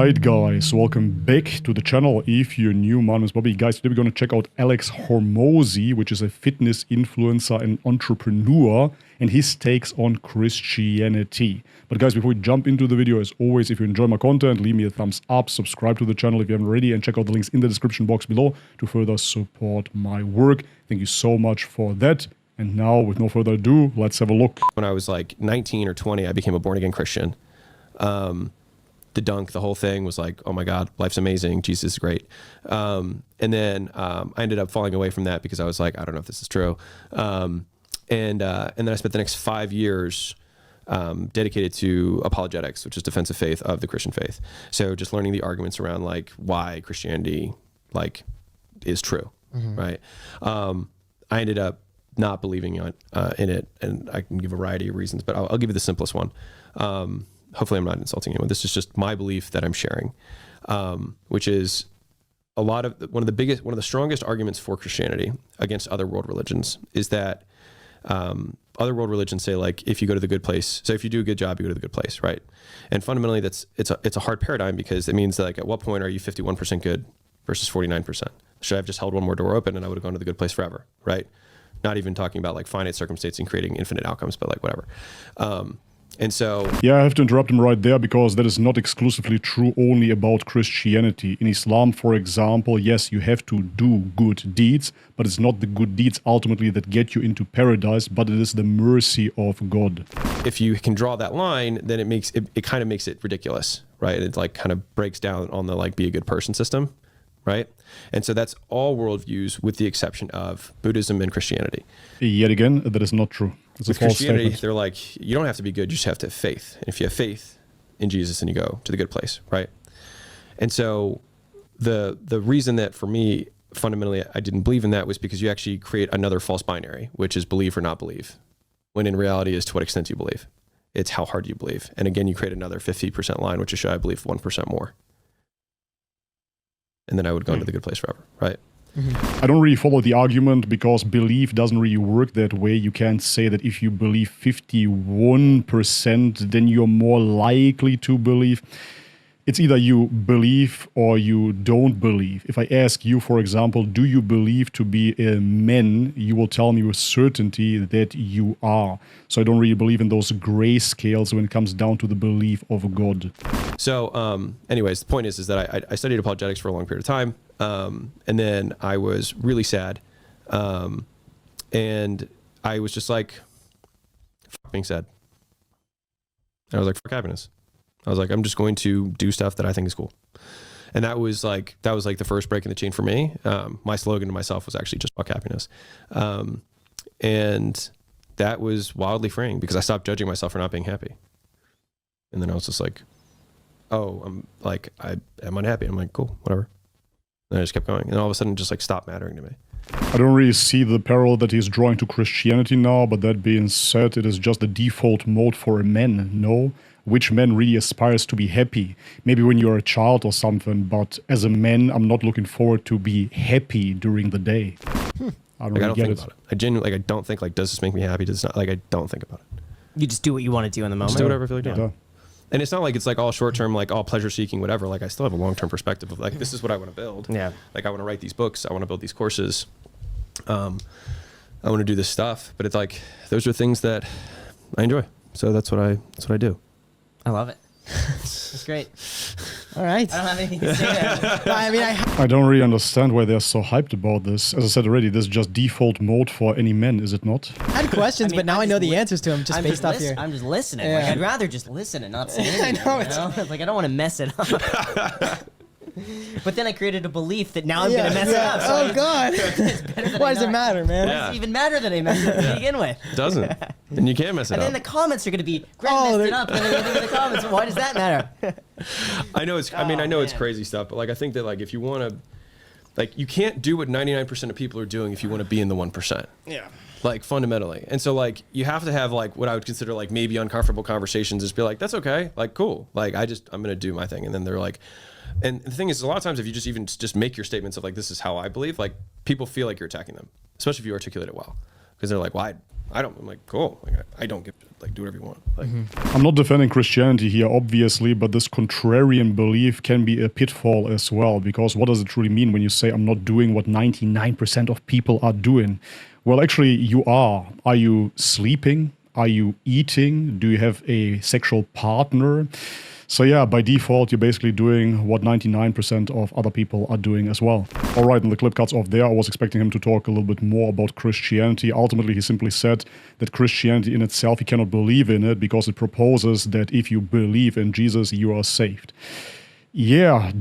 Alright guys, welcome back to the channel. If you're new, my name is Bobby. Guys, today we're going to check out Alex Hormozi, which is a fitness influencer and entrepreneur, and his takes on Christianity. But guys, before we jump into the video, as always, if you enjoy my content, leave me a thumbs up, subscribe to the channel if you haven't already, and check out the links in the description box below to further support my work. Thank you so much for that. And now, with no further ado, let's have a look. When I was like 19 or 20, I became a born-again Christian. The whole thing was like, oh my God, life's amazing, Jesus is great. And then I ended up falling away from that because I was like, I don't know if this is true. And then I spent the next 5 years dedicated to apologetics, which is defense of faith of the Christian faith. So just learning the arguments around like why Christianity like is true, right? I ended up not believing in it, and I can give a variety of reasons, but I'll give you the simplest one. Hopefully I'm not insulting anyone. This is just my belief that I'm sharing, which is one of the strongest arguments for Christianity against other world religions is that other world religions say like, if you go to the good place, so if you do a good job, you go to the good place, right? And fundamentally it's a hard paradigm because it means that like at what point are you 51% good versus 49%? Should I have just held one more door open and I would have gone to the good place forever, right? Not even talking about like finite circumstance and creating infinite outcomes, but like whatever. And so, yeah, I have to interrupt him right there because that is not exclusively true only about Christianity. In Islam, for example, yes, you have to do good deeds, but it's not the good deeds ultimately that get you into paradise, but it is the mercy of God. If you can draw that line, then it kind of makes it ridiculous, right? It like kind of breaks down on the like be a good person system, right? And so that's all worldviews with the exception of Buddhism and Christianity. Yet again, that is not true. It's with a false Christianity, statement. they're like, you don't have to be good, you just have to have faith. And if you have faith in Jesus, then you go to the good place, right? And so the reason that for me, fundamentally, I didn't believe in that was because you actually create another false binary, which is believe or not believe, when in reality is to what extent you believe. It's how hard you believe. And again, you create another 50% line, which is should I believe 1% more? And then I would go into the good place forever, right? I don't really follow the argument because belief doesn't really work that way. You can't say that if you believe 51%, then you're more likely to believe. It's either you believe or you don't believe. If I ask you, for example, do you believe to be a man, you will tell me with certainty that you are. So I don't really believe in those gray scales when it comes down to the belief of God. So anyways, the point is that I studied apologetics for a long period of time. And then I was really sad. And I was just like, fuck being sad. And I was like, fuck happiness. I was like, I'm just going to do stuff that I think is cool. And that was like the first break in the chain for me. My slogan to myself was actually just fuck happiness. And that was wildly freeing because I stopped judging myself for not being happy. And then I was just like, oh, I'm like, I am unhappy. I'm like, cool, whatever. And I just kept going. And all of a sudden it just like stopped mattering to me. I don't really see the parallel that he's drawing to Christianity now, but that being said, it is just the default mode for a man, no? Which man really aspires to be happy? Maybe when you're a child or something, but as a man, I'm not looking forward to be happy during the day. I don't think about it. I genuinely, like, I don't think, like, does this make me happy? Does it not? Like, I don't think about it. You just do what you want to do in the moment? Just do whatever I feel like doing. Yeah. And it's not like it's like all short-term, like all pleasure-seeking, whatever. Like, I still have a long-term perspective of, like, this is what I want to build. Yeah. Like, I want to write these books. I want to build these courses. I want to do this stuff. But it's like, those are things that I enjoy. So that's what I do. I love it. It's great. All right. I don't have anything to say there. No, I mean, I don't really understand why they're so hyped about this. As I said already, this is just default mode for any man, is it not? I had questions, but now I know the answers to them just based off here. I'm just listening. Yeah. Like, I'd rather just listen and not say anything. I know. You know? Like, I don't want to mess it up. But then I created a belief that now I'm going to mess it up. So God. Why does it matter, man? Why does it even matter that I messed it up to begin with? It doesn't. And you can't mess it And up. then the comments are going to be, Greg messed it up. And then in the comments, why does that matter? I know it's, I mean, I know it's crazy stuff, but like, I think that like, if you want to, like, you can't do what 99% of people are doing if you want to be in the 1%. Yeah. Like, fundamentally. And so like, you have to have like what I would consider like maybe uncomfortable conversations, just be like, that's okay. Like, cool. Like, I'm going to do my thing. And then they're like, and the thing is, a lot of times if you just make your statements of like, this is how I believe, like, people feel like you're attacking them, especially if you articulate it well. Because they're like, well, I'm like, cool. Like, I don't give, like, do whatever you want. Like, I'm not defending Christianity here, obviously, but this contrarian belief can be a pitfall as well, because what does it truly mean when you say I'm not doing what 99% of people are doing? Well, actually, you are. Are you sleeping? Are you eating? Do you have a sexual partner? So yeah, by default, you're basically doing what 99% of other people are doing as well. All right, and the clip cuts off there. I was expecting him to talk a little bit more about Christianity. Ultimately, he simply said that Christianity in itself, he cannot believe in it because it proposes that if you believe in Jesus, you are saved. Yeah,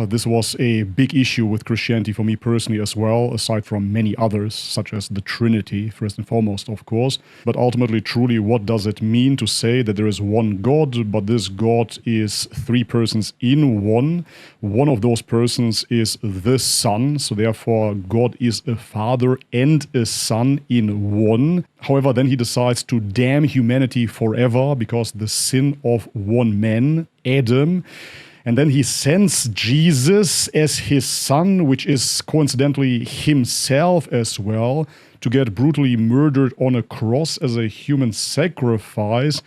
this was a big issue with Christianity for me personally as well, aside from many others, such as the Trinity, first and foremost, of course. But ultimately, truly, what does it mean to say that there is one God, but this God is three persons in one? One of those persons is the Son, so therefore God is a Father and a Son in one. However, then he decides to damn humanity forever because the sin of one man, Adam. And then he sends Jesus as his son, which is coincidentally himself as well, to get brutally murdered on a cross as a human sacrifice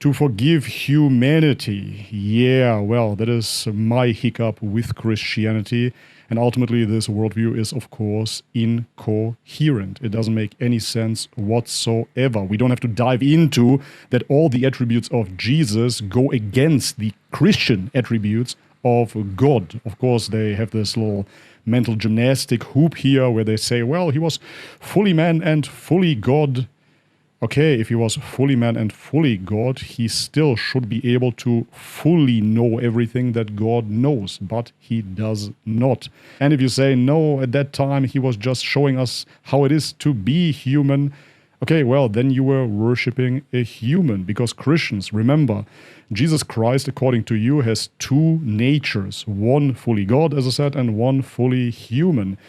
to forgive humanity. Yeah, well, that is my hiccup with Christianity. And ultimately, this worldview is, of course, incoherent. It doesn't make any sense whatsoever. We don't have to dive into that all the attributes of Jesus go against the Christian attributes of God. Of course, they have this little mental gymnastic hoop here where they say, well, he was fully man and fully God. Okay, if he was fully man and fully God, he still should be able to fully know everything that God knows, but he does not. And if you say, no, at that time he was just showing us how it is to be human, okay, well, then you were worshipping a human, because Christians, remember, Jesus Christ, according to you, has two natures, one fully God, as I said, and one fully human.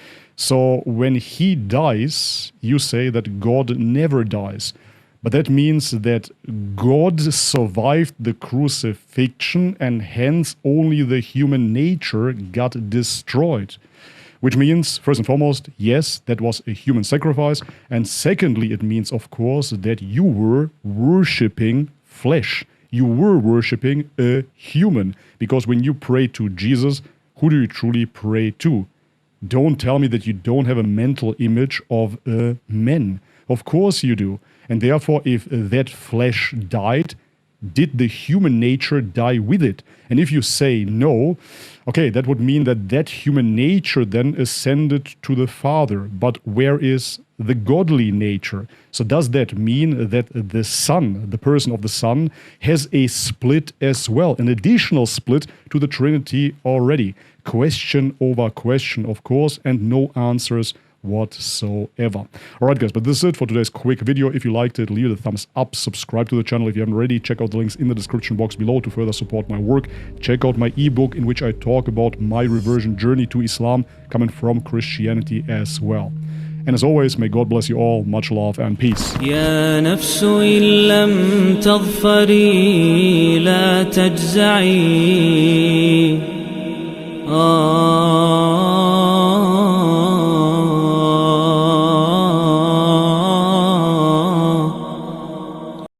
So when he dies, you say that God never dies. But that means that God survived the crucifixion and hence only the human nature got destroyed. Which means, first and foremost, yes, that was a human sacrifice. And secondly, it means, of course, that you were worshipping flesh. You were worshipping a human. Because when you pray to Jesus, who do you truly pray to? Don't tell me that you don't have a mental image of a man. Of course you do. And therefore, if that flesh died, did the human nature die with it? And if you say no, okay, that would mean that that human nature then ascended to the Father. But where is the godly nature? So does that mean that the Son, the person of the Son, has a split as well, an additional split to the Trinity already? Question over question, of course, and no answers whatsoever. Alright guys, but this is it for today's quick video. If you liked it, leave it a thumbs up, subscribe to the channel if you haven't already, check out the links in the description box below to further support my work. Check out my ebook in which I talk about my reversion journey to Islam coming from Christianity as well. And as always, may God bless you all. Much love and peace. يا نفس إن لم تظفري لا تجزعي